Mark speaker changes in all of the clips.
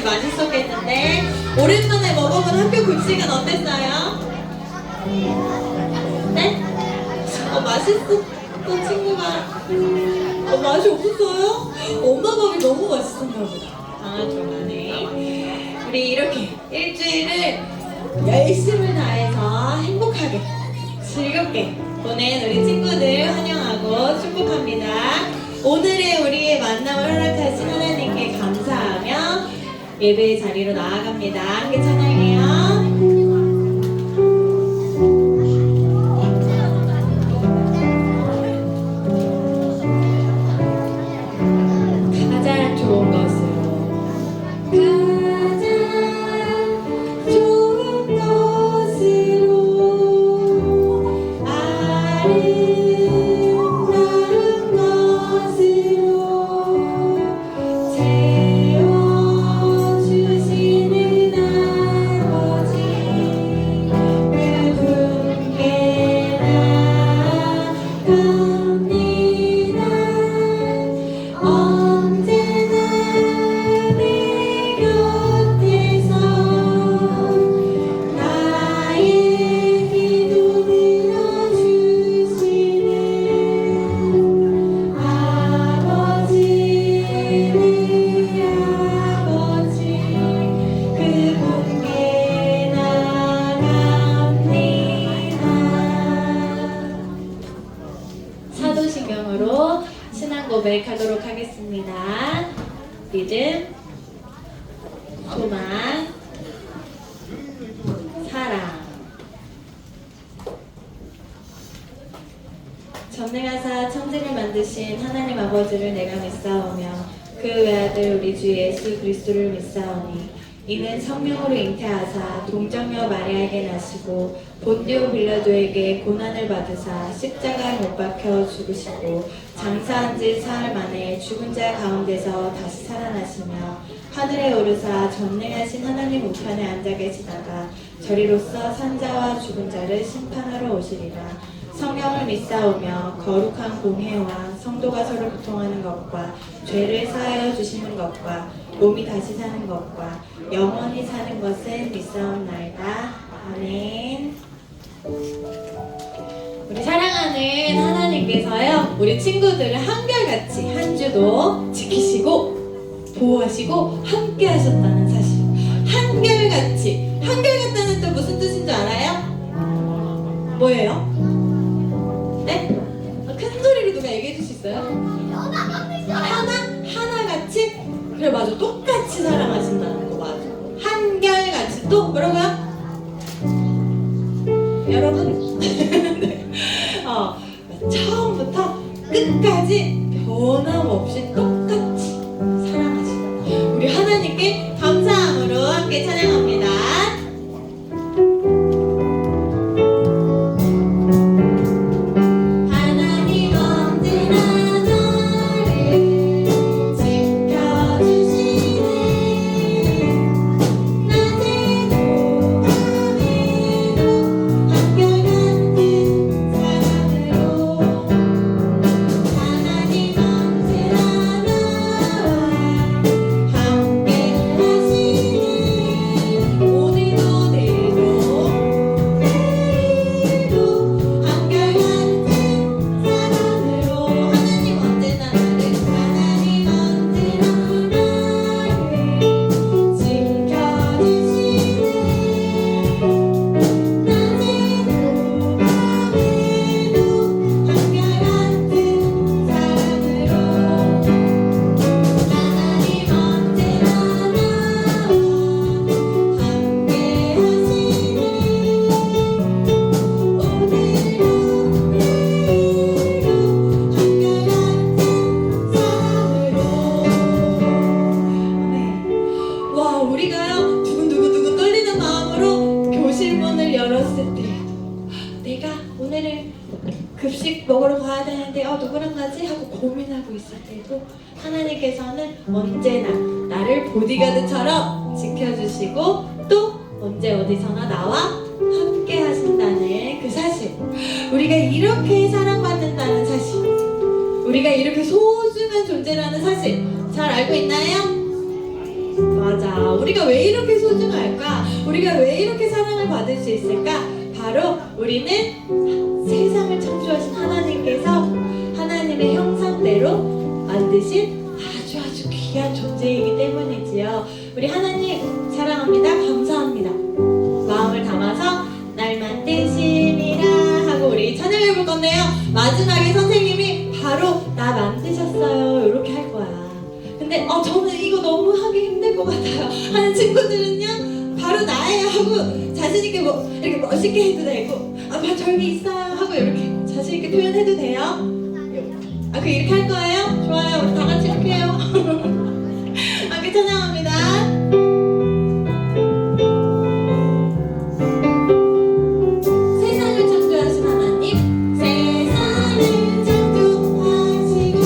Speaker 1: 맛있었겠는데 오랜만에 먹어본 학교 급식은 어땠어요? 네? 맛있었던 친구가 맛이 없었어요? 엄마 밥이 너무 맛있었나 보다. 좋아하네. 우리 이렇게 일주일을 열심을 다해서 행복하게 즐겁게 보낸 우리 친구들 환영하고 축복합니다. 오늘의 우리의 만남을 허락하신 하나님께 감사하며 예배의 자리로 나아갑니다. 함께 찬양해요. 사도신경으로 신앙 고백하도록 하겠습니다. 믿음, 소망, 사랑. 전능하사 천지를 만드신 하나님 아버지를 내가 믿사오며 그 외아들 우리 주 예수 그리스도를 믿사오니 이는 성령으로 잉태하사 동정녀 마리아에게 나시고 본디오 빌라도에게 고난을 받으사 십자가에 못 박혀 죽으시고 장사한 지 사흘 만에 죽은 자 가운데서 다시 살아나시며 하늘에 오르사 전능하신 하나님 우편에 앉아 계시다가 저리로서 산자와 죽은 자를 심판하러 오시리라. 성령을 믿사오며 거룩한 공회와 성도가 서로 교통하는 것과 죄를 사하여 주시는 것과 몸이 다시 사는 것과 영원히 사는 것을 믿사옵나이다. 아멘. 우리 사랑하는 하나님께서요 우리 친구들을 한결같이 한 주도 지키시고 보호하시고 함께 하셨다는 사실. 한결같다는 또 무슨 뜻인 줄 알아요? 뭐예요? 네? 큰 소리로 누가 얘기해 줄 수 있어요? 하나같이? 그래 맞아, 똑같이 사랑하신다는 거 맞아. 한결같이. 또 뭐라고요? 여러분 네. 처음부터 끝까지 변함없이 똑같이 사랑하신다. 우리 하나님께 감사함으로 함께 찬양합니다. 우리가요 두근두근 떨리는 마음으로 교실문을 열었을 때 내가 오늘은 급식 먹으러 가야 되는데 누구랑 가지? 하고 고민하고 있을 때도 하나님께서는 언제나 나를 보디가드처럼 지켜주시고 또 언제 어디서나 나와 함께 하신다는 그 사실, 우리가 이렇게 사랑받는다는 사실, 우리가 이렇게 소중한 존재라는 사실 잘 알고 있나요? 맞아. 우리가 왜 이렇게 소중할까? 우리가 왜 이렇게 사랑을 받을 수 있을까? 바로 우리는 세상을 창조하신 하나님께서 하나님의 형상대로 만드신 아주 귀한 존재이기 때문이지요. 우리 하나님 사랑합니다. 감사합니다. 마음을 담아서 날 만드심이라 하고 우리 찬양해 볼 건데요. 마지막에 선생님이 바로 나 만드셨어요 이렇게 할 거야. 근데 저는 이거 너무 하기 힘들 것 같아요 하는 친구들은요, 바로 나예요 하고 자신있게 뭐 이렇게 멋있게 해도 되고, 저기 있어요 하고 이렇게 자신있게 표현해도 돼요. 이렇게 할 거예요? 좋아요. 우리 다 같이 이렇게 해요. 함께 찬양합니다. 세상을 창조하신 하나님, 세상을 창조하시고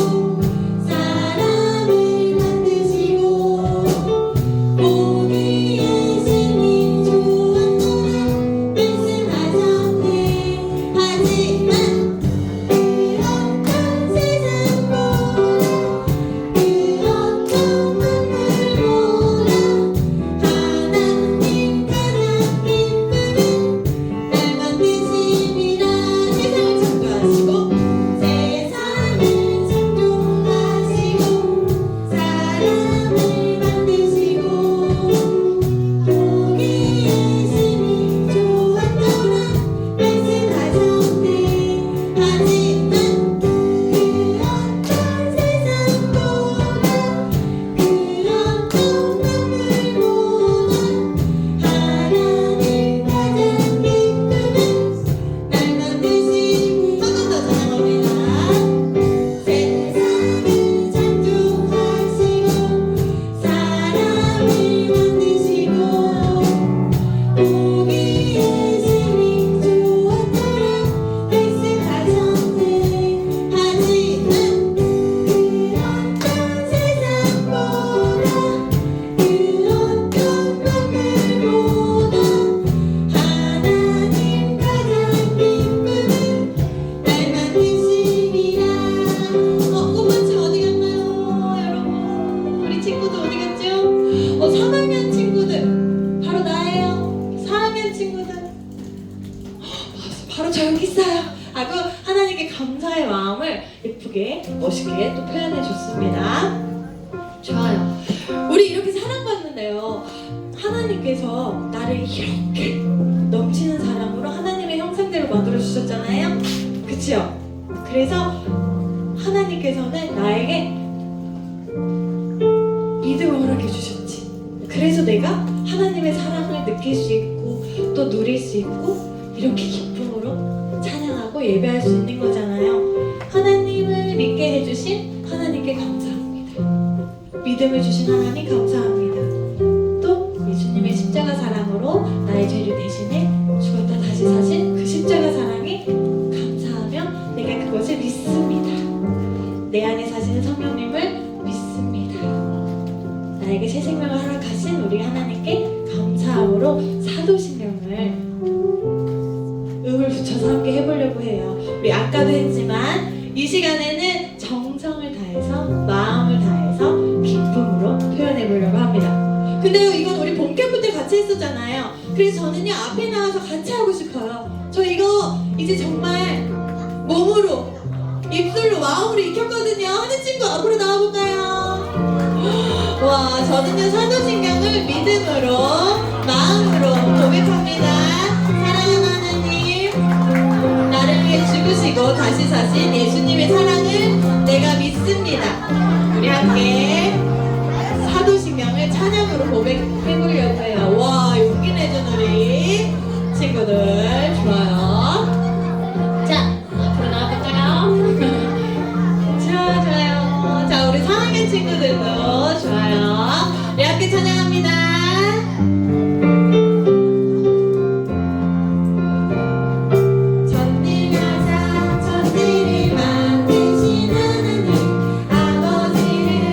Speaker 1: 사람을 만드시고 보기에 심히 좋았노라 말씀하셨네. 하지만 감사의 마음을 예쁘게 멋있게 또 표현해 줬습니다. 좋아요. 우리 이렇게 사랑받는데요, 하나님께서 나를 이렇게 넘치는 사랑으로 하나님의 형상대로 만들어 주셨잖아요. 그치요? 그래서 하나님께서는 나에게 믿음을 허락해 주셨지. 그래서 내가 하나님의 사랑을 느낄 수 있고 또 누릴 수 있고 이렇게 기쁨으로 찬양하고 예배할 수 있는 거잖아요. 하나님을 믿게 해주신 하나님께 감사합니다. 믿음을 주신 하나님 감사합니다. 또 예수님의 십자가 사랑으로 나의 죄를 대신해 죽었다 다시 사신 그 십자가 사랑에 감사하며 내가 그것을 믿습니다. 내 안에 사시는 성령님을 믿습니다. 나에게 새 생명을 허락하신 우리 하나님께 감사함으로 사도신경을 음을 붙여서 함께 해보려고 해요. 우리 아까도 했지만 이 시간에는 정성을 다해서 마음을 다해서 기쁨으로 표현해보려고 합니다. 근데요, 이건 우리 본캐프 때 같이 했었잖아요. 그래서 저는요 앞에 나와서 같이 하고 싶어요. 저 이거 이제 정말 몸으로 입술로 마음으로 익혔거든요. 하는 친구 앞으로 나와볼까요? 와, 저는요 사도신경을 믿음으로 마음으로 고백합니다. 사랑하는 하나님, 나를 위해 죽으시고 다시 사신 예수님의 사랑을 내가 믿습니다. 우리 함께 사도신경을 찬양으로 고백해보려고 해요. 와, 용기 내준 우리 친구들 좋아요. 자, 앞으로 나와볼까요? 좋아요. 자, 우리 4학년 친구들도 좋아요. 우리 함께 찬양합니다. 천지가 천지를 만드신 하나님, 아버지를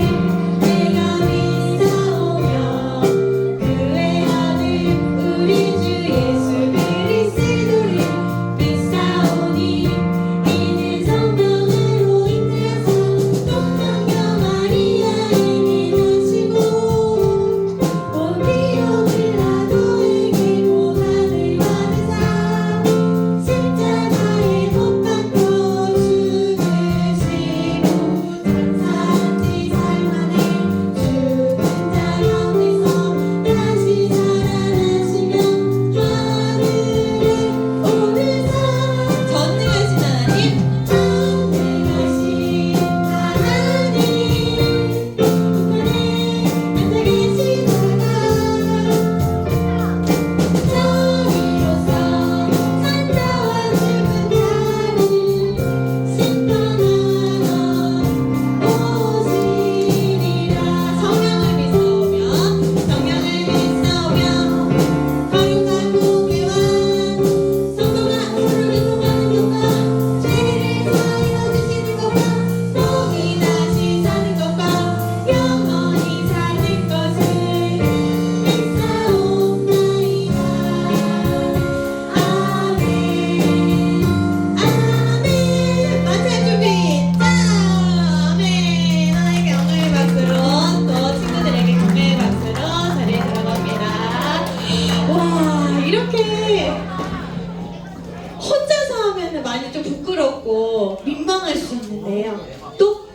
Speaker 1: 당황할 수 있는데요. 또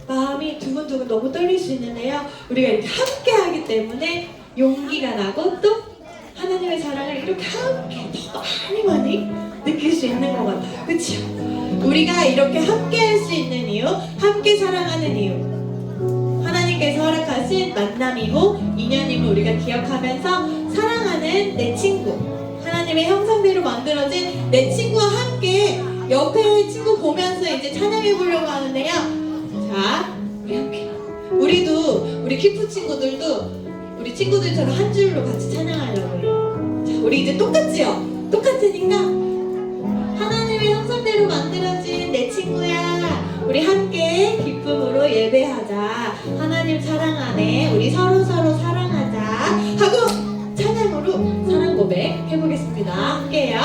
Speaker 1: 마음이 두근두근 너무 떨릴 수 있는데요. 우리가 이렇게 함께 하기 때문에 용기가 나고 또 하나님의 사랑을 이렇게 함께 더 많이 느낄 수 있는 것 같아요. 그렇죠? 우리가 이렇게 함께 할 수 있는 이유, 함께 사랑하는 이유, 하나님께서 허락하신 만남이고 인연임을 우리가 기억하면서 사랑하는 내 친구, 하나님의 형상대로 만들어진 내 친구와 함께 옆에 친구 보면서 이제 찬양해 보려고 하는데요. 자, 우리 함께, 우리 키프 친구들도 우리 친구들처럼 한 줄로 같이 찬양하려고 해요. 자, 우리 이제 똑같지요? 똑같으니까 하나님의 형상대로 만들어진 내 친구야, 우리 함께 기쁨으로 예배하자. 하나님 사랑 안에 우리 서로 사랑하자 하고 찬양으로 사랑 고백 해보겠습니다. 함께요.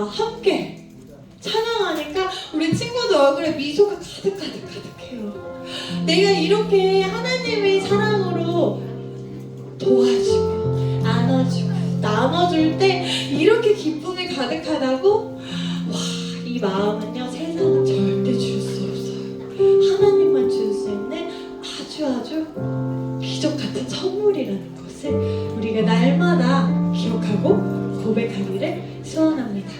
Speaker 1: 함께 찬양하니까 우리 친구들 얼굴에 미소가 가득해요. 내가 이렇게 하나님의 사랑으로 도와주고 안아주고 나눠줄 때 이렇게 기쁨이 가득하다고? 와, 이 마음은요 세상은 절대 줄 수 없어요. 하나님만 줄 수 있는 아주 기적 같은 선물이라는 것을 우리가 날마다 기억하고 고백하기를 소원합니다.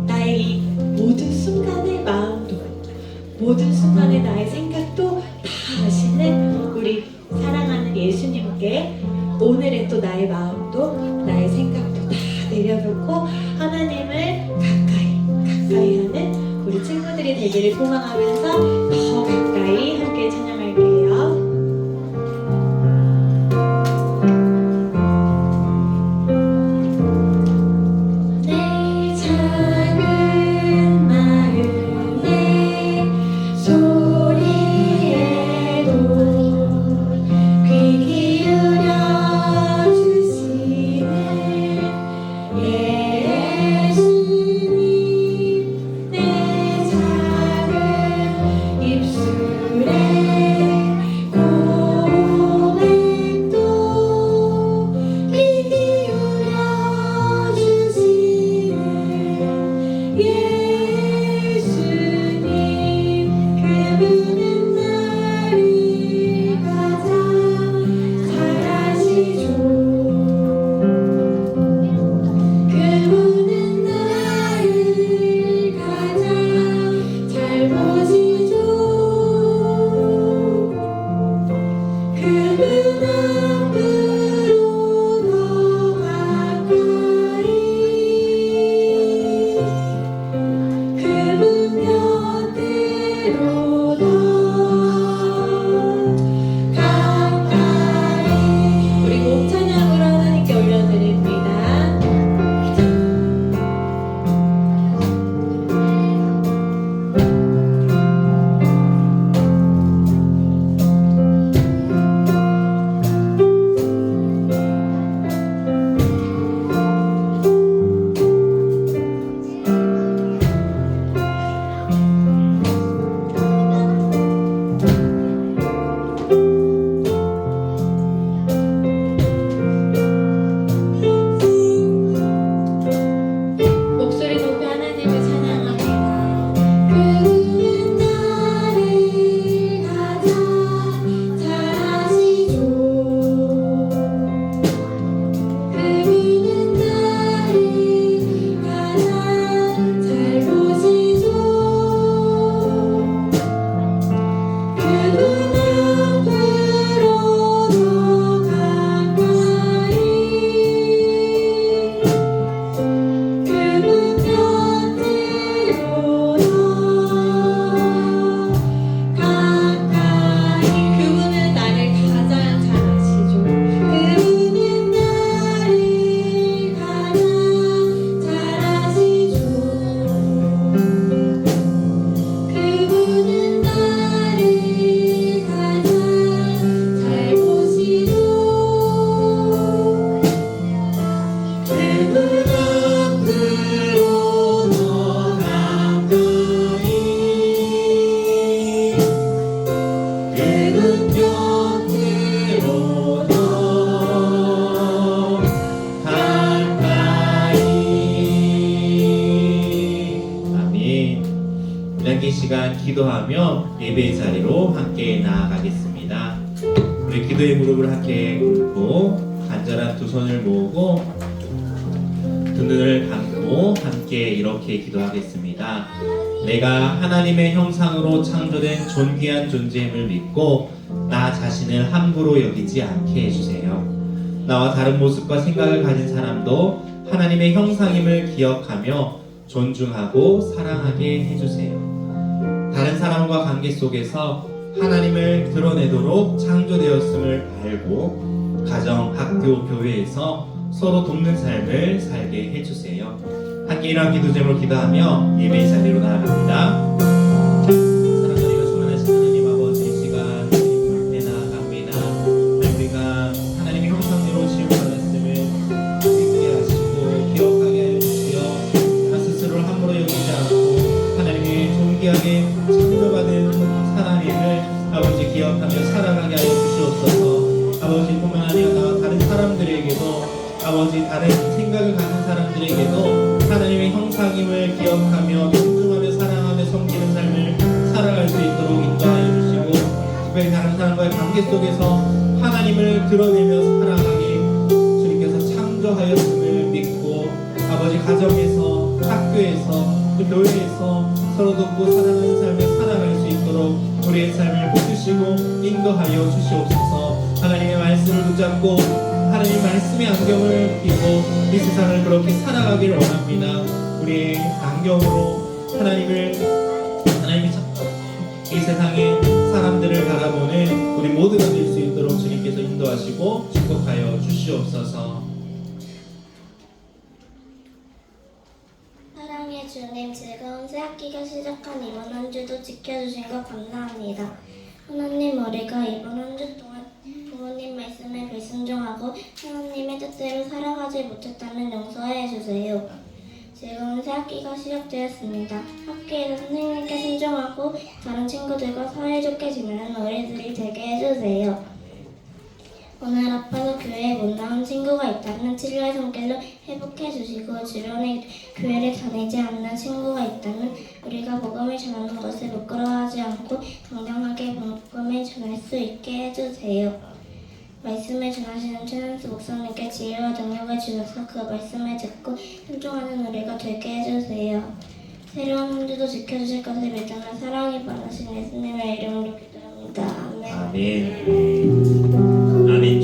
Speaker 1: 나의 이 모든 순간의 마음도, 모든 순간의 나의 생각도 다 아시는 우리 사랑하는 예수님께 오늘의 또 나의 마음도 나의 생각도 다 내려놓고 하나님을 가까이 하는 우리 친구들이 되기를 소망하면서 더 가까이 함께 찬양할게요. 앞으로 더 가까이 그분 곁으로 더 가까이. 우리 몸찬양으로 하나님께 올려드립니다. 목소리 높여 하나님을 찬양합니다. 그분은 나를 가장 잘 아시죠. 그분은 나를 가장 잘 보시죠. 그분 앞으로 더 가까이 그분 곁으로 더 가까이. 그분은 나를 가장 잘 아시죠. 그분은 나를 가장 잘 아시죠. 그분은 나를 가장 잘 보시죠. 그분 앞으로 더 가까이 그분 곁으로 더 가까이.
Speaker 2: 아멘. 이렇게 시간 기도하며 예배의 자리로 함께 나아가겠습니다. 우리 기도의 무릎을 함께 꿇고 간절한 두 손을 모으고 두 눈을 감고 함께 이렇게 기도하겠습니다. 내가 하나님의 형상으로 창조된 존귀한 존재임을 믿고 나 자신을 함부로 여기지 않게 해주세요. 나와 다른 모습과 생각을 가진 사람도 하나님의 형상임을 기억하며 존중하고 사랑하게 해주세요. 다른 사람과 관계 속에서 하나님을 드러내도록 창조되었음을 알고 가정, 학교, 교회에서 서로 돕는 삶을 살게 해주세요. 함께 이러한 기도 제목으로 기도하며 예배의 자리로 나아갑니다. 사랑하리가 충만하신 하나님 아버지, 이 시간 주님 앞에 나아갑니다. 우리가 하나님의 형상대로 지음받았음을 믿게 하시고 기억하게 하여 주시어 나 스스로를 함부로 여기지 않고 하나님의 존귀하게 창조받은 사람임을 아버지 기억하며 살아가게 하여 주시옵소서. 아버지뿐만 아니라 나와 다른 사람들에게도 아버지 다른 생각을 가진 사람들에게도 하나님의 형상임을 기억하며 존중하며 사랑하며 섬기는 삶을 살아갈 수 있도록 인도하여 주시고 특별히 다른 사람과의 관계 속에서 하나님을 드러내며 살아가게 주님께서 창조하였음을 믿고 아버지 가정에서 학교에서 또 교회에서 서로 돕고 사랑하는 삶을 살아갈 수 있도록 우리의 삶을 붙드시고 인도하여 주시옵소서. 하나님의 말씀을 붙잡고 하나님 말씀의 안경을 끼고 이 세상을 그렇게 살아가기를 원합니다. 우리의 안경으로 하나님이 이 세상의 사람들을 바라보는 우리 모두가 될 수 있도록 주님께서 인도하시고 축복하여 주시옵소서.
Speaker 3: 사랑의 주님, 즐거운 새학기가 시작한 이번 한 주도 지켜주신 것 감사합니다. 하나님, 우리가 이번 한 주 동안 부모님 말씀에 불순종하고 하나님의 뜻대로 살아가지 못했다면 용서해 주세요. 즐거운 새학기가 시작되었습니다. 학교에서 선생님께 순종하고 다른 친구들과 사이좋게 지내는 우리들이 되게 해주세요. 오늘 아파서 교회에 못 나온 친구가 있다면 치료의 손길로 회복해 주시고 주변에 교회를 다니지 않는 친구가 있다면 우리가 복음을 전하는 것을 부끄러워하지 않고 당당하게 복음을 전할 수 있게 해주세요. 말씀을 전하시는 최현수 목사님께 지혜와 능력을 주셔서 그 말씀을 듣고 순종하는 우리가 되게 해주세요. 새로운 한 주도 지켜주실 것을 믿으며 사랑이 많으신 예수님의 이름으로 기도합니다. 아멘.
Speaker 2: 아멘.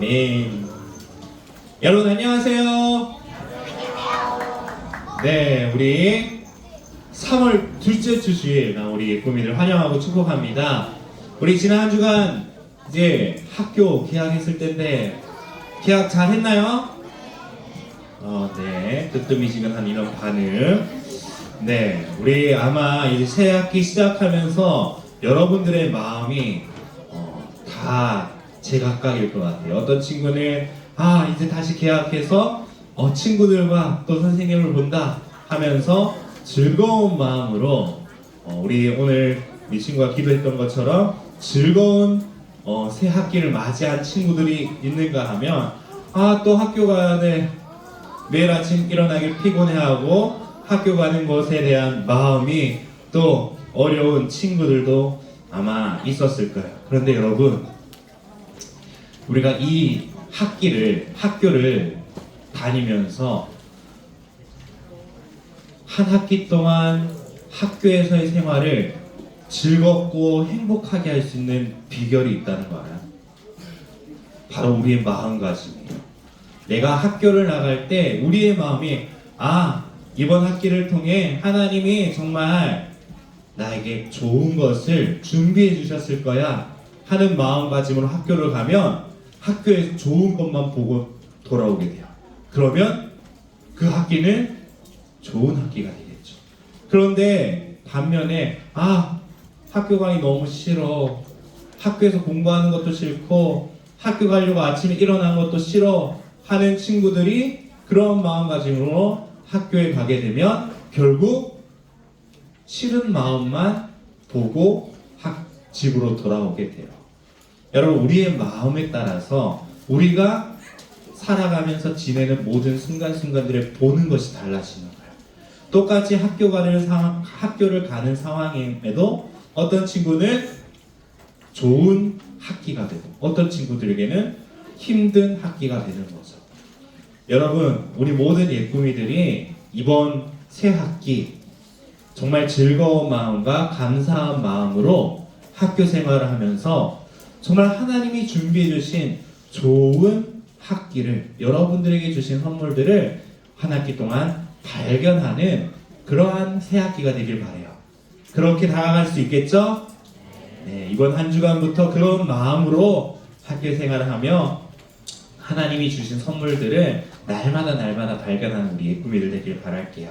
Speaker 2: 아멘. 여러분 안녕하세요. 네, 우리 3월 둘째 주 주일 우리 구민을 환영하고 축복합니다. 우리 지난 한 주간 이제 학교 개학했을 텐데 개학 잘 했나요? 네, 뜨뜻미지근한 이런 반응. 네, 우리 아마 이제 새 학기 시작하면서 여러분들의 마음이 다 제각각일 것 같아요. 어떤 친구는 이제 다시 개학해서 친구들과 또 선생님을 본다 하면서 즐거운 마음으로 우리 오늘 우리 친구가 기도했던 것처럼 즐거운 새 학기를 맞이한 친구들이 있는가 하면 또 학교 가야 돼. 매일 아침 일어나기 피곤해하고 학교 가는 것에 대한 마음이 또 어려운 친구들도 아마 있었을 거예요. 그런데 여러분, 우리가 이 학교를 다니면서 한 학기 동안 학교에서의 생활을 즐겁고 행복하게 할 수 있는 비결이 있다는 거 알아요? 바로 우리의 마음가짐이에요. 내가 학교를 나갈 때 우리의 마음이 이번 학기를 통해 하나님이 정말 나에게 좋은 것을 준비해 주셨을 거야 하는 마음가짐으로 학교를 가면 학교에서 좋은 것만 보고 돌아오게 돼요. 그러면 그 학기는 좋은 학기가 되겠죠. 그런데 반면에 학교 가기 너무 싫어, 학교에서 공부하는 것도 싫고 학교 가려고 아침에 일어나는 것도 싫어 하는 친구들이 그런 마음가짐으로 학교에 가게 되면 결국 싫은 마음만 보고 집으로 돌아오게 돼요. 여러분, 우리의 마음에 따라서 우리가 살아가면서 지내는 모든 순간순간들을 보는 것이 달라지는 거예요. 똑같이 학교를 가는 상황임에도 어떤 친구는 좋은 학기가 되고 어떤 친구들에게는 힘든 학기가 되는 거죠. 여러분, 우리 모든 예꾸미들이 이번 새 학기 정말 즐거운 마음과 감사한 마음으로 학교 생활을 하면서 정말 하나님이 준비해 주신 좋은 학기를, 여러분들에게 주신 선물들을 한 학기 동안 발견하는 그러한 새 학기가 되길 바라요. 그렇게 다가갈 수 있겠죠? 네, 이번 한 주간부터 그런 마음으로 학교 생활을 하며 하나님이 주신 선물들을 날마다 발견하는 우리 예꾸미들 되길 바랄게요.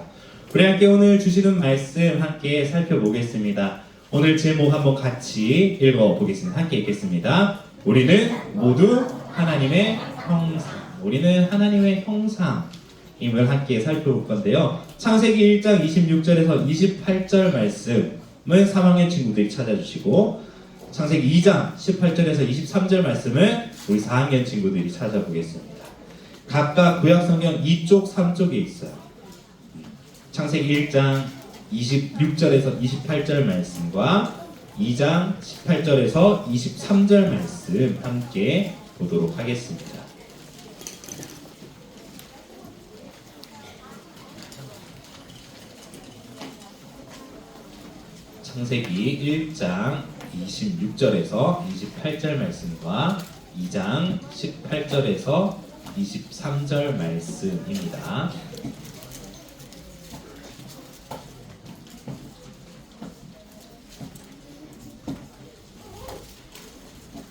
Speaker 2: 우리 함께 오늘 주시는 말씀 함께 살펴보겠습니다. 오늘 제목 한번 같이 읽어보겠습니다. 함께 읽겠습니다. 우리는 모두 하나님의 형상. 우리는 하나님의 형상임을 함께 살펴볼 건데요. 창세기 1장 26절에서 28절 말씀은 3학년 친구들이 찾아주시고, 창세기 2장 18절에서 23절 말씀은 우리 4학년 친구들이 찾아보겠습니다. 각각 구약성경 2쪽 3쪽에 있어요. 창세기 1장 26절에서 28절 말씀과 2장 18절에서 23절 말씀 함께 보도록 하겠습니다. 창세기 1장 26절에서 28절 말씀과 2장 18절에서 23절 말씀입니다.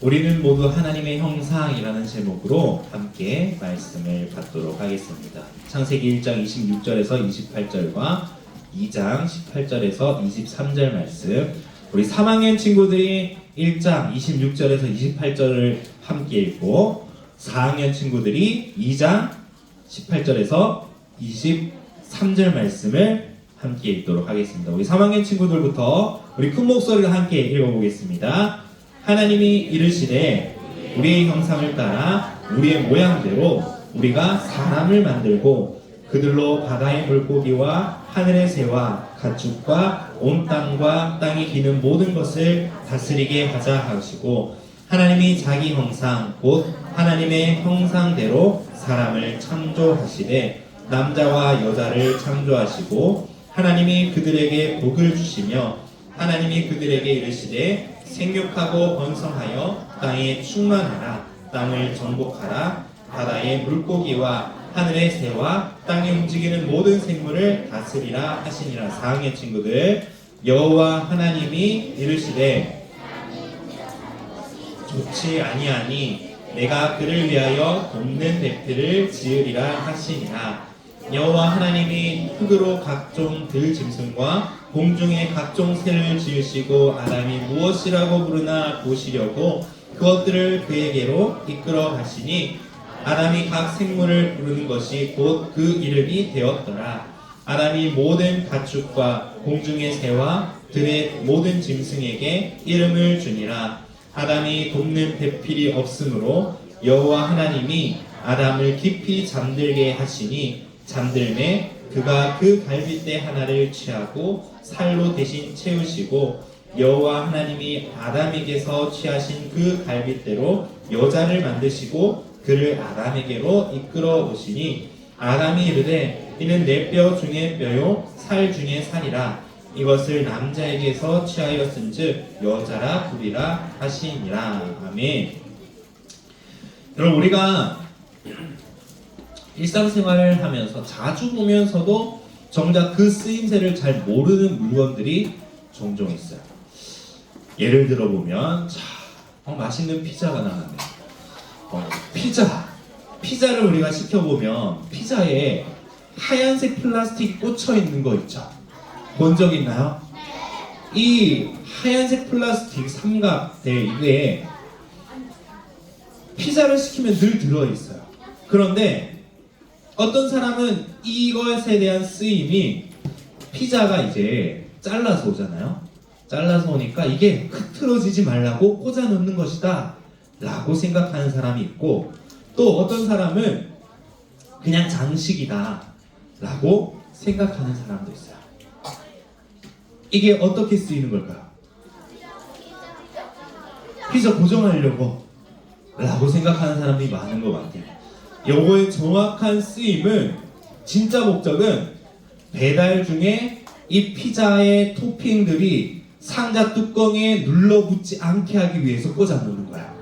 Speaker 2: 우리는 모두 하나님의 형상이라는 제목으로 함께 말씀을 받도록 하겠습니다. 창세기 1장 26절에서 28절과 2장 18절에서 23절 말씀, 우리 3학년 친구들이 1장 26절에서 28절을 함께 읽고 4학년 친구들이 2장 18절에서 23절 말씀을 함께 읽도록 하겠습니다. 우리 3학년 친구들부터 우리 큰 목소리로 함께 읽어보겠습니다. 하나님이 이르시되 우리의 형상을 따라 우리의 모양대로 우리가 사람을 만들고 그들로 바다의 물고기와 하늘의 새와 가축과 온 땅과 땅이 기는 모든 것을 다스리게 하자 하시고, 하나님이 자기 형상 곧 하나님의 형상대로 사람을 창조하시되 남자와 여자를 창조하시고, 하나님이 그들에게 복을 주시며 하나님이 그들에게 이르시되 생육하고 번성하여 땅에 충만하라. 땅을 정복하라. 바다의 물고기와 하늘의 새와 땅에 움직이는 모든 생물을 다스리라 하시니라. 4학년 친구들, 여호와 하나님이 이르시되 좋지 아니하니 내가 그를 위하여 돕는 배틀을 지으리라 하시니라. 여호와 하나님이 흙으로 각종 들짐승과 공중의 각종 새를 지으시고 아담이 무엇이라고 부르나 보시려고 그것들을 그에게로 이끌어 가시니 아담이 각 생물을 부르는 것이 곧 그 이름이 되었더라. 아담이 모든 가축과 공중의 새와 들의 모든 짐승에게 이름을 주니라. 아담이 돕는 배필이 없으므로 여호와 하나님이 아담을 깊이 잠들게 하시니 잠들매 그가 그 갈빗대 하나를 취하고 살로 대신 채우시고 여호와 하나님이 아담에게서 취하신 그 갈빗대로 여자를 만드시고 그를 아담에게로 이끌어 오시니 아담이 이르되 이는 내 뼈 중에 뼈요 살 중에 살이라. 이것을 남자에게서 취하였은즉 여자라 부리라 하시니라. 아멘. 여러분, 우리가 일상생활을 하면서 자주 보면서도 정작 그 쓰임새를 잘 모르는 물건들이 종종 있어요. 예를 들어 보면 맛있는 피자가 나왔네. 피자를 우리가 시켜보면 피자에 하얀색 플라스틱이 꽂혀 있는 거 있죠? 본 적 있나요? 이 하얀색 플라스틱 삼각대 이게 피자를 시키면 늘 들어있어요. 그런데 어떤 사람은 이것에 대한 쓰임이 피자가 이제 잘라서 오잖아요. 잘라서 오니까 이게 흐트러지지 말라고 꽂아 놓는 것이다 라고 생각하는 사람이 있고, 또 어떤 사람은 그냥 장식이다 라고 생각하는 사람도 있어요. 이게 어떻게 쓰이는 걸까요? 피자 고정하려고 라고 생각하는 사람이 많은 것 같아요. 요거의 정확한 쓰임은, 진짜 목적은 배달 중에 이 피자의 토핑들이 상자 뚜껑에 눌러붙지 않게 하기 위해서 꽂아 놓는 거야.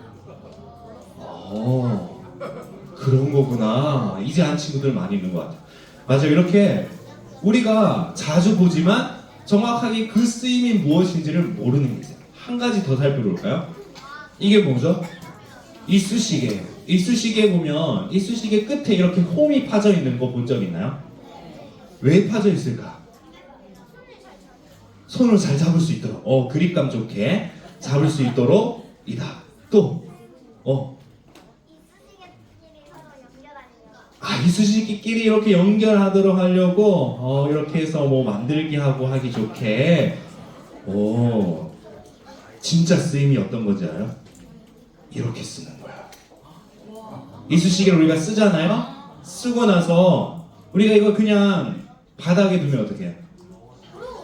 Speaker 2: 그런 거구나. 이제 안 친구들 많이 있는 것 같아요. 맞아요. 이렇게 우리가 자주 보지만 정확하게 그 쓰임이 무엇인지를 모르는 게 있어요. 한 가지 더 살펴볼까요? 이게 뭐죠? 이쑤시개예요. 이쑤시개 보면 이쑤시개 끝에 이렇게 홈이 파져 있는 거 본 적 있나요? 왜 파져 있을까? 손으로 잘 잡을 수 있도록, 그립감 좋게 잡을 수 있도록 이다. 또 이쑤시개끼리 이렇게 연결하도록 하려고 이렇게 해서 뭐 만들기 하고 하기 좋게. 진짜 쓰임이 어떤 건지 알아요? 이렇게 쓰는 거야. 이쑤시개를 우리가 쓰잖아요. 쓰고 나서 우리가 이거 그냥 바닥에 두면 어떻게 해요?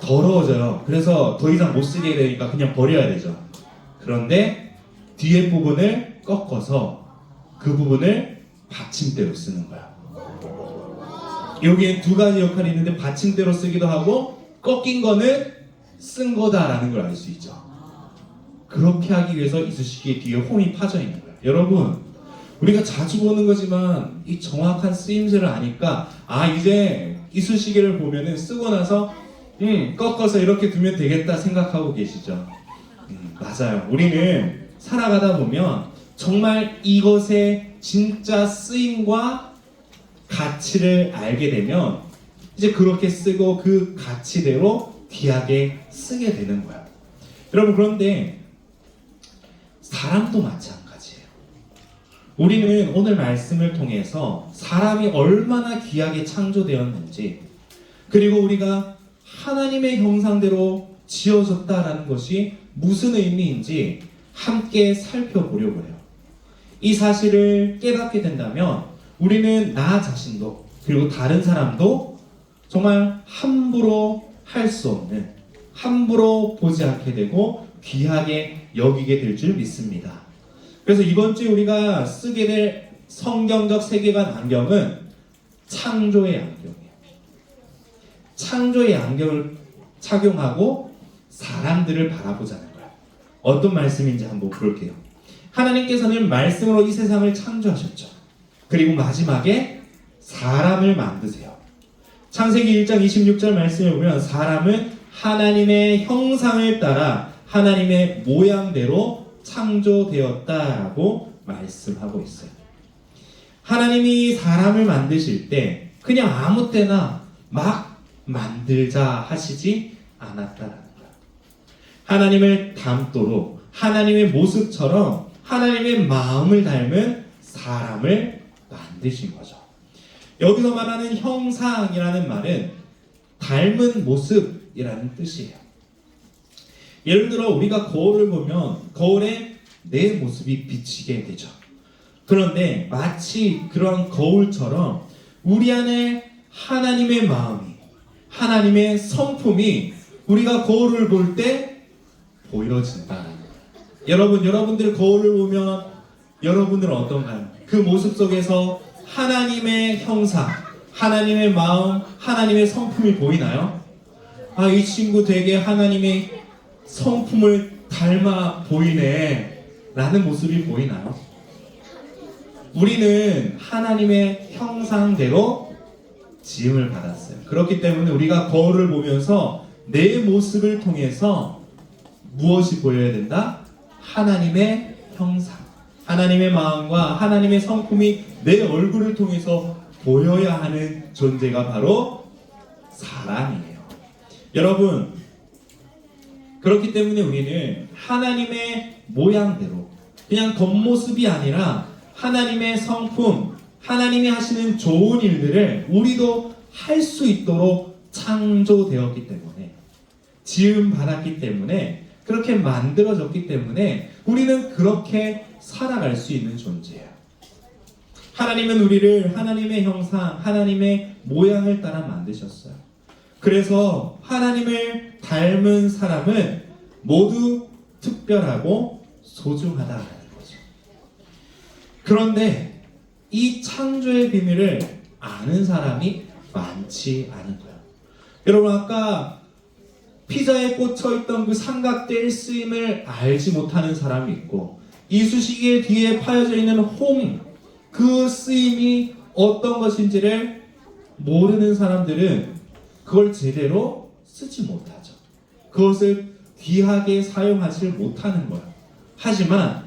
Speaker 2: 더러워져요. 그래서 더 이상 못 쓰게 되니까 그냥 버려야 되죠. 그런데 뒤에 부분을 꺾어서 그 부분을 받침대로 쓰는 거야. 여기에 두 가지 역할이 있는데 받침대로 쓰기도 하고 꺾인 거는 쓴 거다라는 걸 알 수 있죠. 그렇게 하기 위해서 이쑤시개 뒤에 홈이 파져 있는 거예요. 여러분, 우리가 자주 보는 거지만 이 정확한 쓰임새를 아니까 이제 이쑤시개를 보면은 쓰고 나서 꺾어서 이렇게 두면 되겠다 생각하고 계시죠? 맞아요. 우리는 살아가다 보면 정말 이것의 진짜 쓰임과 가치를 알게 되면 이제 그렇게 쓰고 그 가치대로 귀하게 쓰게 되는 거야. 여러분, 그런데 사람도 마찬가지예요. 우리는 오늘 말씀을 통해서 사람이 얼마나 귀하게 창조되었는지, 그리고 우리가 하나님의 형상대로 지어졌다라는 것이 무슨 의미인지 함께 살펴보려고 해요. 이 사실을 깨닫게 된다면 우리는 나 자신도 그리고 다른 사람도 정말 함부로 할 수 없는, 함부로 보지 않게 되고 귀하게 여기게 될 줄 믿습니다. 그래서 이번 주에 우리가 쓰게 될 성경적 세계관 안경은 창조의 안경이에요. 창조의 안경을 착용하고 사람들을 바라보자는 거예요. 어떤 말씀인지 한번 볼게요. 하나님께서는 말씀으로 이 세상을 창조하셨죠. 그리고 마지막에 사람을 만드세요. 창세기 1장 26절 말씀에 보면 사람은 하나님의 형상을 따라 하나님의 모양대로 창조되었다라고 말씀하고 있어요. 하나님이 사람을 만드실 때 그냥 아무 때나 막 만들자 하시지 않았다라는 거예요. 하나님을 닮도록 하나님의 모습처럼 하나님의 마음을 닮은 사람을 만드신 거죠. 여기서 말하는 형상이라는 말은 닮은 모습이라는 뜻이에요. 예를 들어 우리가 거울을 보면 거울에 내 모습이 비치게 되죠. 그런데 마치 그런 거울처럼 우리 안에 하나님의 마음이, 하나님의 성품이 우리가 거울을 볼 때 보여진다는 거예요. 여러분들 거울을 보면 여러분들은 어떤가요? 그 모습 속에서 하나님의 형상, 하나님의 마음, 하나님의 성품이 보이나요? 아, 이 친구 되게 하나님의 성품을 닮아 보이네 라는 모습이 보이나요? 우리는 하나님의 형상대로 지음을 받았어요. 그렇기 때문에 우리가 거울을 보면서 내 모습을 통해서 무엇이 보여야 된다? 하나님의 형상, 하나님의 마음과 하나님의 성품이 내 얼굴을 통해서 보여야 하는 존재가 바로 사람이에요. 여러분, 그렇기 때문에 우리는 하나님의 모양대로 그냥 겉모습이 아니라 하나님의 성품, 하나님이 하시는 좋은 일들을 우리도 할 수 있도록 창조되었기 때문에, 지음 받았기 때문에, 그렇게 만들어졌기 때문에 우리는 그렇게 살아갈 수 있는 존재예요. 하나님은 우리를 하나님의 형상, 하나님의 모양을 따라 만드셨어요. 그래서 하나님을 닮은 사람은 모두 특별하고 소중하다는 거죠. 그런데 이 창조의 비밀을 아는 사람이 많지 않은 거예요. 여러분, 아까 피자에 꽂혀있던 그 삼각대의 쓰임을 알지 못하는 사람이 있고, 이쑤시개 뒤에 파여져 있는 홈, 그 쓰임이 어떤 것인지를 모르는 사람들은 그걸 제대로 쓰지 못하죠. 그것을 귀하게 사용하지 못하는 거예요. 하지만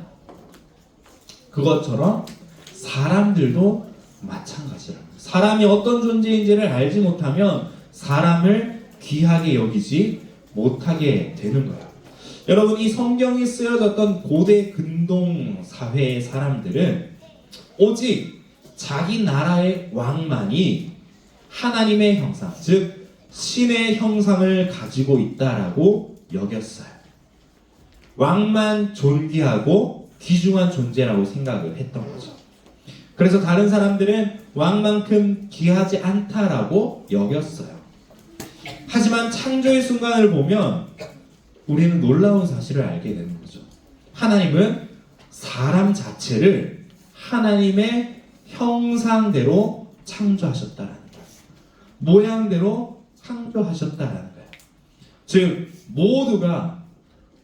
Speaker 2: 그것처럼 사람들도 마찬가지랍니다. 사람이 어떤 존재인지를 알지 못하면 사람을 귀하게 여기지 못하게 되는 거예요. 여러분, 이 성경이 쓰여졌던 고대 근동 사회의 사람들은 오직 자기 나라의 왕만이 하나님의 형상, 즉 신의 형상을 가지고 있다라고 여겼어요. 왕만 존귀하고 귀중한 존재라고 생각을 했던 거죠. 그래서 다른 사람들은 왕만큼 귀하지 않다라고 여겼어요. 하지만 창조의 순간을 보면 우리는 놀라운 사실을 알게 되는 거죠. 하나님은 사람 자체를 하나님의 형상대로 창조하셨다라는 거예요. 모양대로 창조하셨다라는 거예요. 즉 모두가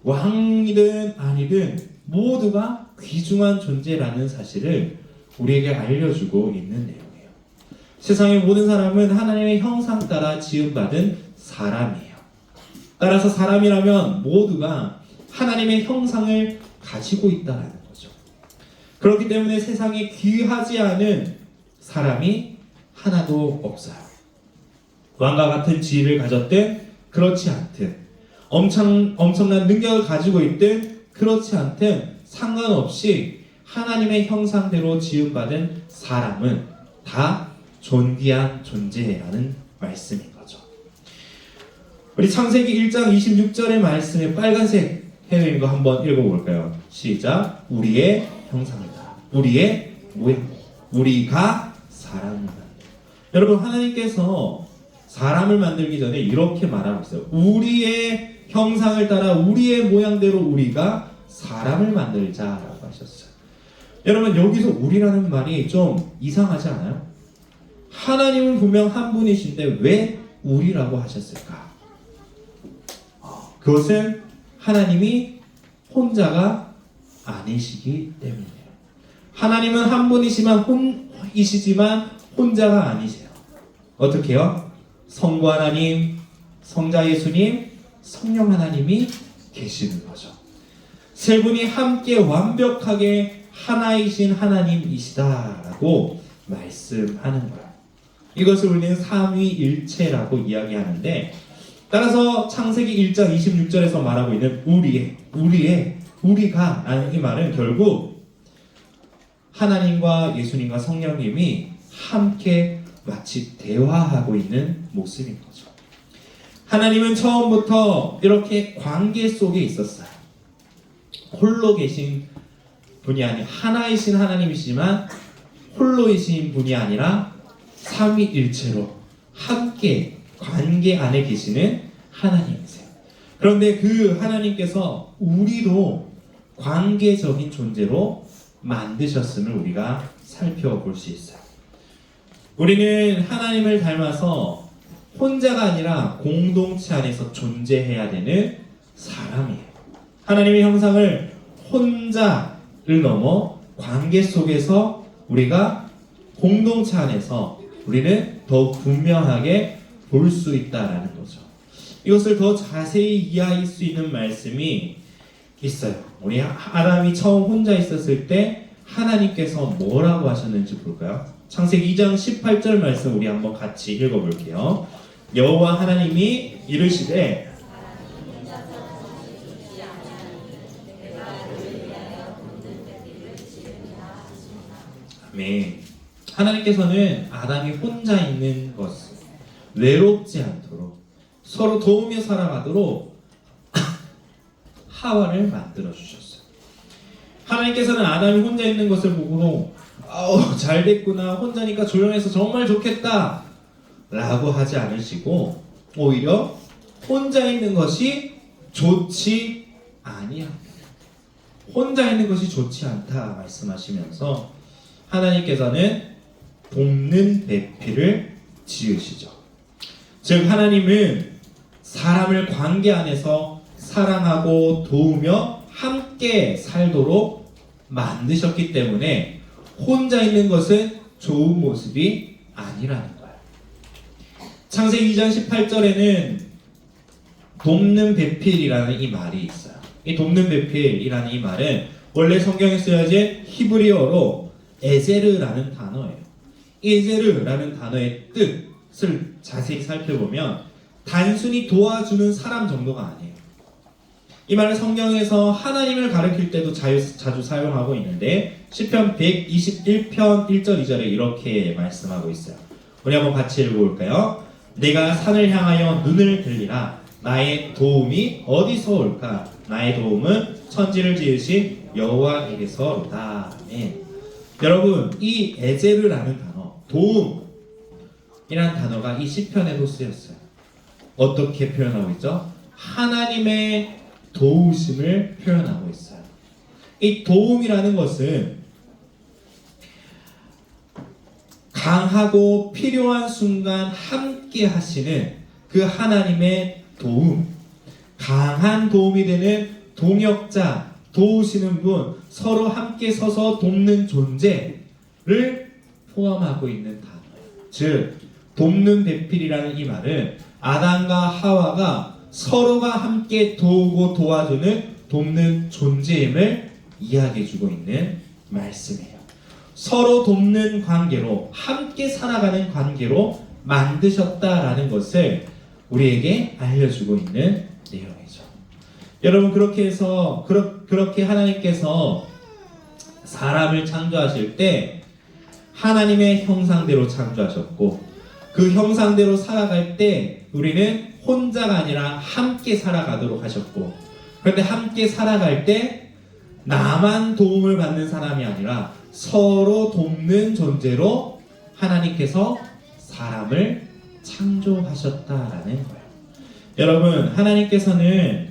Speaker 2: 왕이든 아니든 모두가 귀중한 존재라는 사실을 우리에게 알려주고 있는 내용이에요. 세상의 모든 사람은 하나님의 형상 따라 지음받은 사람이에요. 따라서 사람이라면 모두가 하나님의 형상을 가지고 있다는 거죠. 그렇기 때문에 세상에 귀하지 않은 사람이 하나도 없어요. 왕과 같은 지위를 가졌든 그렇지 않든, 엄청난 능력을 가지고 있든 그렇지 않든 상관없이 하나님의 형상대로 지음받은 사람은 다 존귀한 존재라는 말씀인 거죠. 우리 창세기 1장 26절의 말씀에 빨간색 해놓은 있는 거 한번 읽어볼까요? 시작. 우리의 형상을 따라, 우리의 모양, 우리가 사람을 만들어. 여러분, 하나님께서 사람을 만들기 전에 이렇게 말하고 있어요. 우리의 형상을 따라 우리의 모양대로 우리가 사람을 만들자라고 하셨어요. 여러분, 여기서 우리라는 말이 좀 이상하지 않아요? 하나님은 분명 한 분이신데 왜 우리라고 하셨을까? 그것은 하나님이 혼자가 아니시기 때문이에요. 하나님은 한 분이시지만 혼자가 아니세요. 어떻게요? 성부 하나님, 성자 예수님, 성령 하나님이 계시는 거죠. 세 분이 함께 완벽하게 하나이신 하나님이시다라고 말씀하는 거예요. 이것을 우리는 삼위일체라고 이야기하는데, 따라서 창세기 1장 26절에서 말하고 있는 우리가 라는 이 말은 결국 하나님과 예수님과 성령님이 함께 마치 대화하고 있는 모습인 거죠. 하나님은 처음부터 이렇게 관계 속에 있었어요. 홀로 계신 분이 아니 하나이신 하나님이시지만 홀로이신 분이 아니라 삼위일체로 함께 관계 안에 계시는 하나님이세요. 그런데 그 하나님께서 우리도 관계적인 존재로 만드셨음을 우리가 살펴볼 수 있어요. 우리는 하나님을 닮아서 혼자가 아니라 공동체 안에서 존재해야 되는 사람이에요. 하나님의 형상을 혼자를 넘어 관계 속에서 우리가 공동체 안에서 우리는 더욱 분명하게 볼 수 있다라는 거죠. 이것을 더 자세히 이해할 수 있는 말씀이 있어요. 우리 아담이 처음 혼자 있었을 때 하나님께서 뭐라고 하셨는지 볼까요? 창세기 2장 18절 말씀 우리 한번 같이 읽어볼게요. 여호와 하나님이 이르시되 아멘. 하나님께서는 아담이 혼자 있는 것을 외롭지 않도록 서로 도우며 살아가도록 하와를 만들어 주셨어요. 하나님께서는 아담이 혼자 있는 것을 보고 잘 됐구나, 혼자니까 조용해서 정말 좋겠다 라고 하지 않으시고 오히려 혼자 있는 것이 좋지 아니합니다. 혼자 있는 것이 좋지 않다 말씀하시면서 하나님께서는 돕는 배필을 지으시죠. 즉 하나님은 사람을 관계 안에서 사랑하고 도우며 함께 살도록 만드셨기 때문에 혼자 있는 것은 좋은 모습이 아니라는 거예요. 창세기 2장 18절에는 돕는 배필이라는 이 말이 있어요. 이 돕는 배필이라는 이 말은 원래 성경에 쓰여진 히브리어로 에제르라는 단어예요. 에제르라는 단어의 뜻을 자세히 살펴보면 단순히 도와주는 사람 정도가 아니에요. 이 말을 성경에서 하나님을 가리킬 때도 자주 사용하고 있는데 시편 121편 1절 2절에 이렇게 말씀하고 있어요. 우리 한번 같이 읽어볼까요? 내가 산을 향하여 눈을 들리라. 나의 도움이 어디서 올까? 나의 도움은 천지를 지으신 여호와에게서로다. 아멘. 여러분, 이 에제르라는 단어, 도움이라는 단어가 이 시편에도 쓰였어요. 어떻게 표현하고 있죠? 하나님의 도우심을 표현하고 있어요. 이 도움이라는 것은 강하고 필요한 순간 함께 하시는 그 하나님의 도움, 강한 도움이 되는 동역자, 도우시는 분, 서로 함께 서서 돕는 존재를 포함하고 있는 단어예요. 즉, 돕는 배필이라는 이 말은 아담과 하와가 서로가 함께 도우고 도와주는 돕는 존재임을 이야기해주고 있는 말씀이에요. 서로 돕는 관계로, 함께 살아가는 관계로 만드셨다라는 것을 우리에게 알려주고 있는 내용이죠. 여러분, 그렇게 해서 그렇게 하나님께서 사람을 창조하실 때 하나님의 형상대로 창조하셨고, 그 형상대로 살아갈 때 우리는 혼자가 아니라 함께 살아가도록 하셨고, 그런데 함께 살아갈 때 나만 도움을 받는 사람이 아니라 서로 돕는 존재로 하나님께서 사람을 창조하셨다라는 거예요. 여러분, 하나님께서는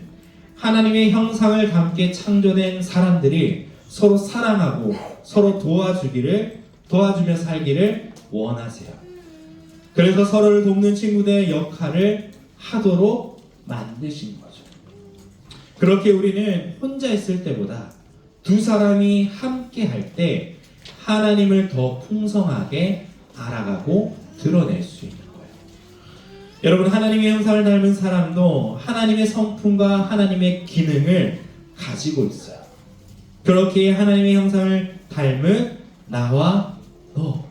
Speaker 2: 하나님의 형상을 담게 창조된 사람들이 서로 사랑하고 서로 도와주며 살기를 원하세요. 그래서 서로를 돕는 친구들의 역할을 하도록 만드신 거죠. 그렇게 우리는 혼자 있을 때보다 두 사람이 함께 할 때 하나님을 더 풍성하게 알아가고 드러낼 수 있는 거예요. 여러분, 하나님의 형상을 닮은 사람도 하나님의 성품과 하나님의 기능을 가지고 있어요. 그렇게 하나님의 형상을 닮은 나와 너,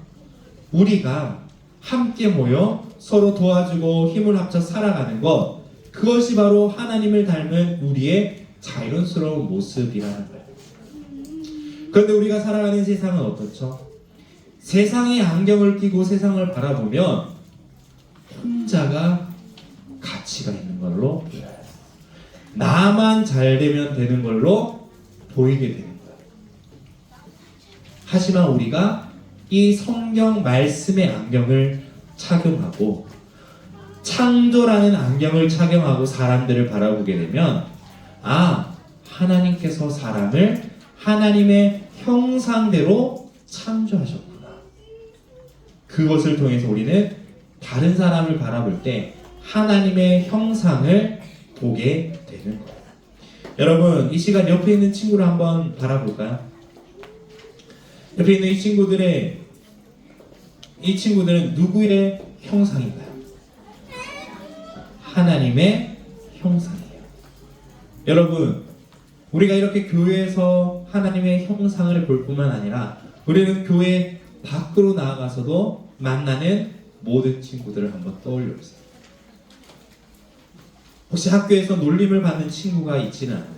Speaker 2: 우리가 함께 모여 서로 도와주고 힘을 합쳐 살아가는 것, 그것이 바로 하나님을 닮은 우리의 자연스러운 모습이라는 거예요. 그런데 우리가 살아가는 세상은 어떻죠? 세상의 안경을 끼고 세상을 바라보면 혼자가 가치가 있는 걸로 보여요. 나만 잘 되면 되는 걸로 보이게 되는 거예요. 하지만 우리가 이 성경 말씀의 안경을 착용하고 창조라는 안경을 착용하고 사람들을 바라보게 되면, 하나님께서 사람을 하나님의 형상대로 창조하셨구나. 그것을 통해서 우리는 다른 사람을 바라볼 때 하나님의 형상을 보게 되는 거예요. 여러분, 이 시간 옆에 있는 친구를 한번 바라볼까요? 옆에 있는 이 친구들은 누구의 형상인가요? 하나님의 형상이에요. 여러분, 우리가 이렇게 교회에서 하나님의 형상을 볼 뿐만 아니라 우리는 교회 밖으로 나아가서도 만나는 모든 친구들을 한번 떠올려 보세요. 혹시 학교에서 놀림을 받는 친구가 있지는 않아요.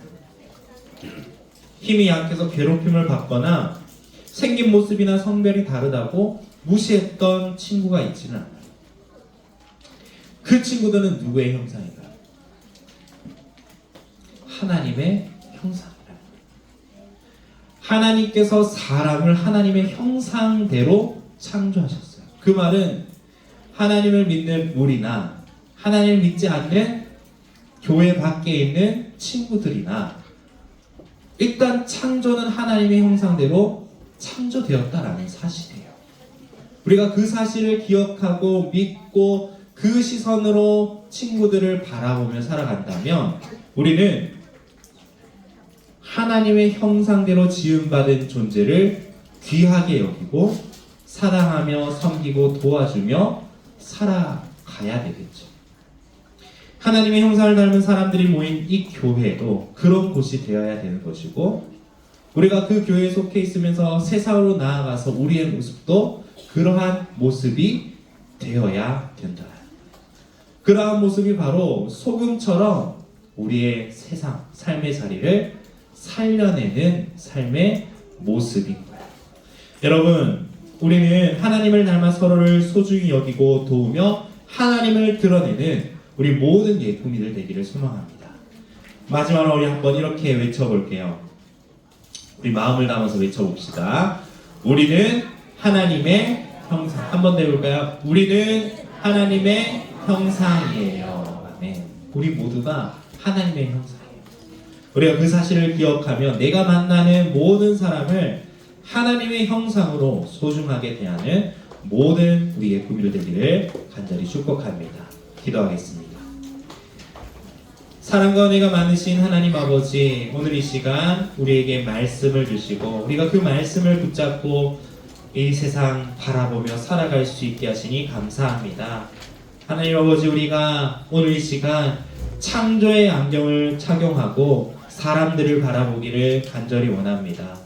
Speaker 2: 힘이 약해서 괴롭힘을 받거나 생긴 모습이나 성별이 다르다고 무시했던 친구가 있지는 않아요. 그 친구들은 누구의 형상인가요? 하나님의 형상이라. 하나님께서 사람을 하나님의 형상대로 창조하셨어요. 그 말은 하나님을 믿는 우리나 하나님을 믿지 않는 교회 밖에 있는 친구들이나 일단 창조는 하나님의 형상대로 창조되었다라는 사실이에요. 우리가 그 사실을 기억하고 믿고 그 시선으로 친구들을 바라보며 살아간다면 우리는 하나님의 형상대로 지음받은 존재를 귀하게 여기고 사랑하며 섬기고 도와주며 살아가야 되겠죠. 하나님의 형상을 닮은 사람들이 모인 이 교회도 그런 곳이 되어야 되는 것이고, 우리가 그 교회에 속해 있으면서 세상으로 나아가서 우리의 모습도 그러한 모습이 되어야 된다. 그러한 모습이 바로 소금처럼 우리의 세상, 삶의 자리를 살려내는 삶의 모습인 거예요. 여러분, 우리는 하나님을 닮아 서로를 소중히 여기고 도우며 하나님을 드러내는 우리 모든 예쁘미들 되기를 소망합니다. 마지막으로 우리 한번 이렇게 외쳐볼게요. 우리 마음을 담아서 외쳐봅시다. 우리는 하나님의 형상. 한번 더 해볼까요? 우리는 하나님의 형상이에요. 아멘. 우리 모두가 하나님의 형상이에요. 우리가 그 사실을 기억하며 내가 만나는 모든 사람을 하나님의 형상으로 소중하게 대하는 모든 우리의 구비를 되기를 간절히 축복합니다. 기도하겠습니다. 사랑과 은혜가 많으신 하나님 아버지, 오늘 이 시간 우리에게 말씀을 주시고 우리가 그 말씀을 붙잡고 이 세상 바라보며 살아갈 수 있게 하시니 감사합니다. 하나님 아버지, 우리가 오늘 이 시간 창조의 안경을 착용하고 사람들을 바라보기를 간절히 원합니다.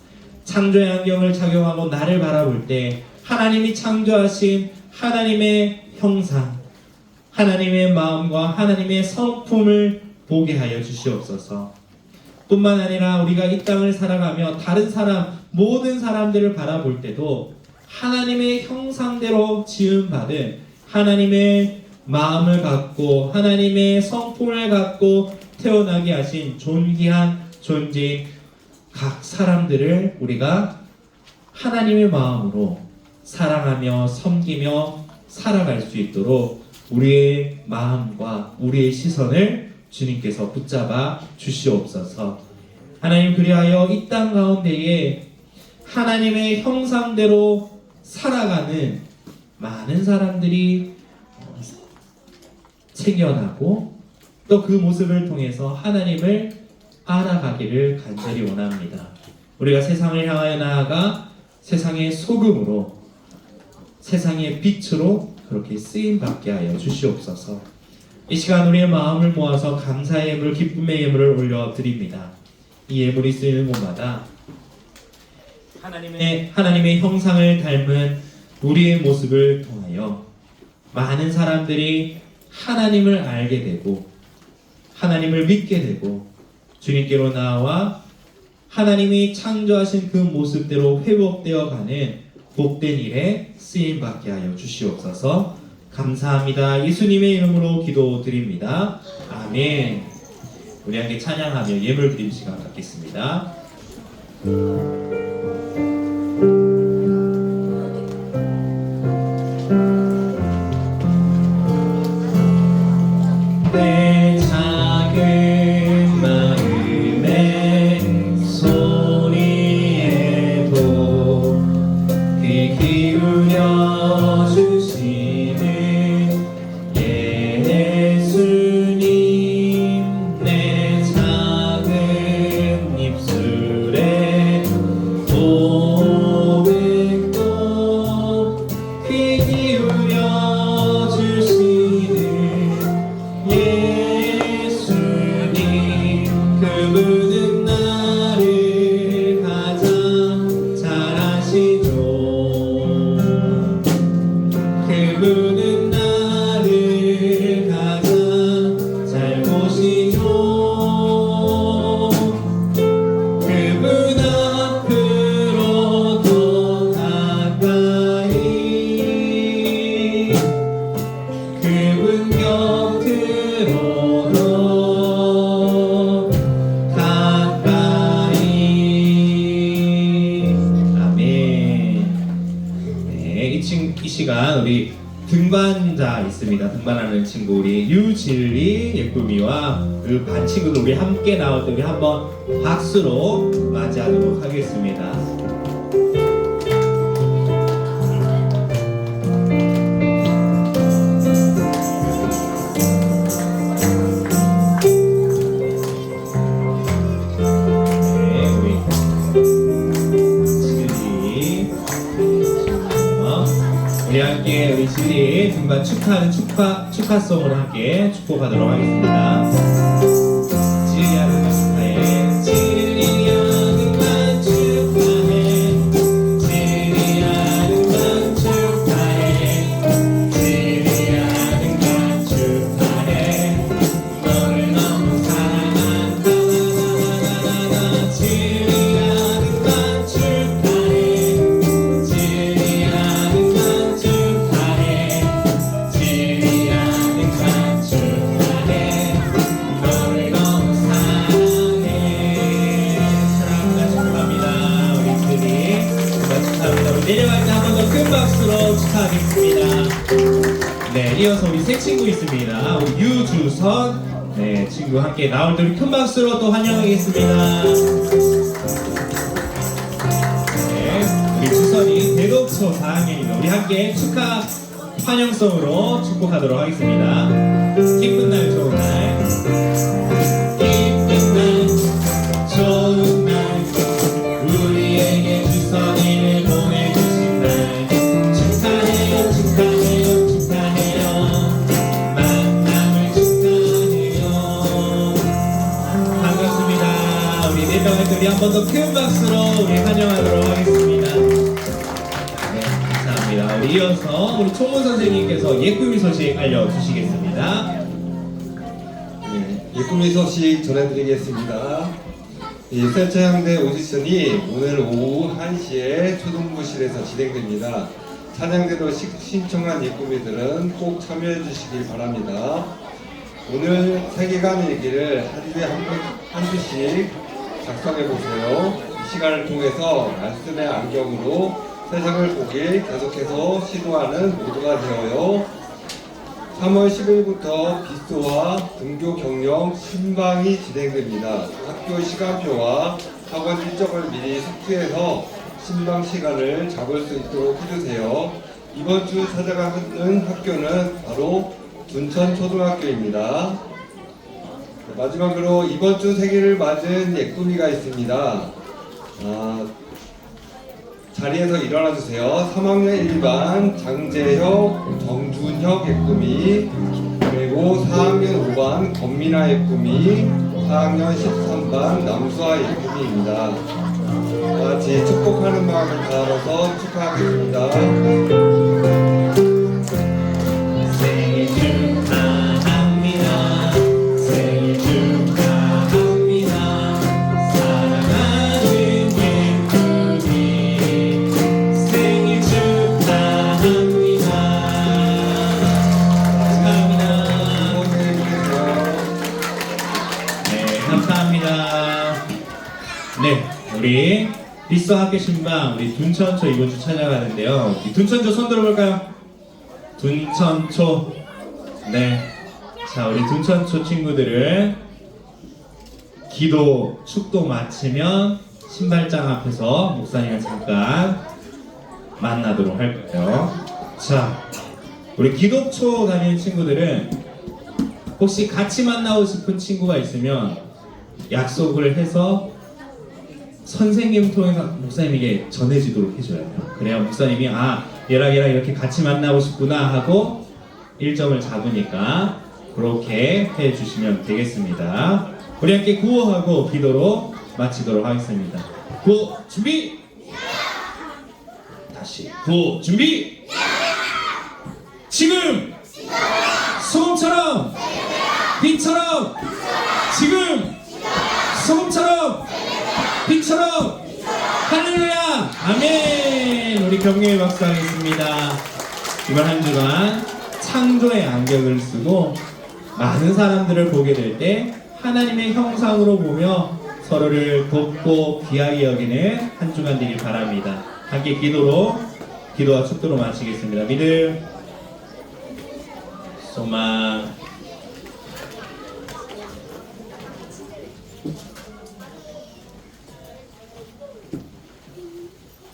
Speaker 2: 창조의 안경을 착용하고 나를 바라볼 때 하나님이 창조하신 하나님의 형상, 하나님의 마음과 하나님의 성품을 보게 하여 주시옵소서. 뿐만 아니라 우리가 이 땅을 살아가며 다른 사람, 모든 사람들을 바라볼 때도 하나님의 형상대로 지음받은 하나님의 마음을 갖고 하나님의 성품을 갖고 태어나게 하신 존귀한 존재인 각 사람들을 우리가 하나님의 마음으로 사랑하며 섬기며 살아갈 수 있도록 우리의 마음과 우리의 시선을 주님께서 붙잡아 주시옵소서. 하나님, 그리하여 이 땅 가운데에 하나님의 형상대로 살아가는 많은 사람들이 생겨나고 또 그 모습을 통해서 하나님을 알아가기를 간절히 원합니다. 우리가 세상을 향하여 나아가 세상의 소금으로, 세상의 빛으로 그렇게 쓰임받게 하여 주시옵소서. 이 시간 우리의 마음을 모아서 감사의 예물, 기쁨의 예물을 올려드립니다. 이 예물이 쓰이는 곳마다 하나님의 형상을 닮은 우리의 모습을 통하여 많은 사람들이 하나님을 알게 되고 하나님을 믿게 되고 주님께로 나와 하나님이 창조하신 그 모습대로 회복되어 가는 복된 일에 쓰임받게 하여 주시옵소서. 감사합니다. 예수님의 이름으로 기도드립니다. 아멘. 우리 함께 찬양하며 예물 드림 시간 갖겠습니다. 내 작은 마음의 소리에도 귀 기울여 주시는 예수님, 내 작은 입술에 고백도 귀 기울여 주시는 예수님, 그분은 나를 가장 잘 아시죠. 그분은 나를 가장 잘 보시죠. 그분 앞으로 더 가까이, 그분 곁으로 더 가까이. 아멘. 네, 이 시간 우리 등반자 있습니다. 등반하는 친구 우리 유진리 예쁨이와 그 반 친구들 우리 함께 나올 때 우리 한번 박수로 맞이하도록 하겠습니다. 네, 우리 진리 우리 함께 우리 진리 등반 축하하는 축하송으로 함께 축복하도록 하겠습니다. 진리야 등반 축하해. 진리야 등반 축하해. 진리야 등반 축하해. 진리야 등반 축하해. 너를 너무 사랑한다. 진리야 등반 축하해. 진리야 등반 축하해. 진리야 등반 축하해. 너를 너무 사랑해. 사랑합니다. 축하합니다. 우리 친구들이 등반 축하합니다. 우리 내려갈 때 한 번 더 큰 박수로 축하하겠습니다. 네, 이어서 우리 새 친구 있습니다. 우리 유주선 네, 친구 함께 나올 때 우리 큰 박수로 또 환영하겠습니다. 네, 우리 주선이 대독초 4학년입니다. 우리 함께 축하 환영송으로 축복하도록 하겠습니다. 기쁜 날 좋은 날, 기쁜 날 좋은 날, 우리에게 주선이를 보내주신 날, 축하해요 축하해요 축하해요, 만남을 축하해요. 반갑습니다. 우리 네 명의 우리 한 번 더 큰 박수로 우리 환영하도록 하겠습니다. 네, 감사합니다. 우리 이어서 우리 총무 선생님께서 예쁨이 소식 알려주시겠습니다.
Speaker 4: 네, 예쁨의 소식 전해드리겠습니다. 셀차향대 오디션이 오늘 오후 1시에 초등부실에서 진행됩니다. 찬양대로 신청한 예쁨이들은 꼭 참여해 주시길 바랍니다. 오늘 세계관 일기를 하루에 한 주씩 작성해 보세요. 이 시간을 통해서 말씀의 안경으로 세상을 보길 계속해서 시도하는 모두가 되어요. 3월 10일부터 비스와 등교 경영 신방이 진행됩니다. 학교 시간표와 학원 일정을 미리 숙지해서 신방 시간을 잡을 수 있도록 해주세요. 이번 주 찾아가는 학교는 바로 둔천초등학교입니다. 마지막으로 이번 주 생일을 맞은 예쁨이가 있습니다. 자리에서 일어나 주세요. 3학년 1반 장재혁, 정준혁 예쁨이, 그리고 4학년 5반 권민아 예쁨이, 4학년 13반 남수아 예쁨이입니다. 다 같이 축복하는 마음을 담아서 축하하겠습니다.
Speaker 2: 생일 축하합니다. 생일 축하합니다. 사랑하는 예쁨이 생일 축하합니다. 축하합니다. 네, 감사합니다. 네, 우리 비서 학교 신방 우리 둔천초 이번 주 찾아가는데요. 이 둔천초 손 들어볼까요? 둔천초. 네. 자, 우리 둔천초 친구들을 기도, 축도 마치면 신발장 앞에서 목사님을 잠깐 만나도록 할 거예요. 자, 우리 기독초 다니는 친구들은 혹시 같이 만나고 싶은 친구가 있으면 약속을 해서 선생님 통해서 목사님에게 전해지도록 해줘야 돼요. 그래야 목사님이 얘랑 이렇게 같이 만나고 싶구나 하고 일정을 잡으니까 그렇게 해주시면 되겠습니다. 우리 함께 구호하고 기도로 마치도록 하겠습니다. 구호 준비! 다시 구호 준비! 지금! 소금처럼! 빛처럼! 지금! 소금처럼! 빛처럼! 할렐루야! 아멘! 우리 경례의 박수 하겠습니다. 이번 한 주간 창조의 안경을 쓰고 많은 사람들을 보게 될 때 하나님의 형상으로 보며 서로를 돕고 귀하게 여기는 한 주간 되길 바랍니다. 함께 기도와 축도로 마치겠습니다. 믿음, 소망,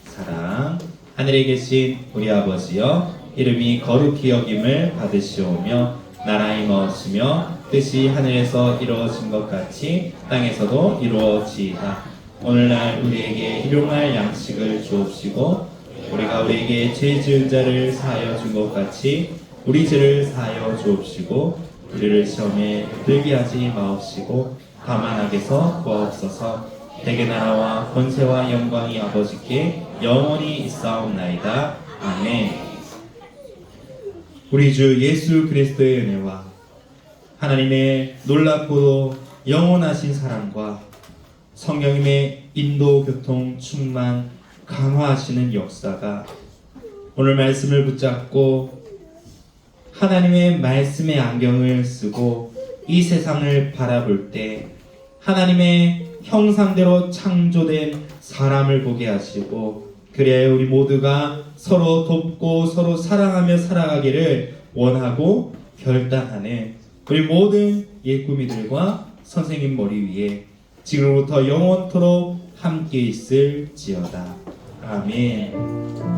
Speaker 2: 사랑. 하늘에 계신 우리 아버지여, 이름이 거룩히 여김을 받으시오며 나라의 머시며 뜻이 하늘에서 이루어진 것 같이 땅에서도 이루어지이다. 오늘날 우리에게 일용할 양식을 주옵시고 우리가 우리에게 죄 지은 자를 사하여 준 것 같이 우리 죄를 사하여 주옵시고 우리를 시험에 들게 하지 마옵시고 다만 악에서 구하옵소서. 대개 나라와 권세와 영광이 아버지께 영원히 있사옵나이다. 아멘. 우리 주 예수 그리스도의 은혜와 하나님의 놀랍고도 영원하신 사랑과 성령님의 인도 교통 충만 강화하시는 역사가 오늘 말씀을 붙잡고 하나님의 말씀의 안경을 쓰고 이 세상을 바라볼 때 하나님의 형상대로 창조된 사람을 보게 하시고 그래야 우리 모두가 서로 돕고 서로 사랑하며 살아가기를 원하고 결단하는 우리 모든 예꾸미들과 선생님 머리 위에 지금부터 영원토록 함께 있을지어다. 아멘.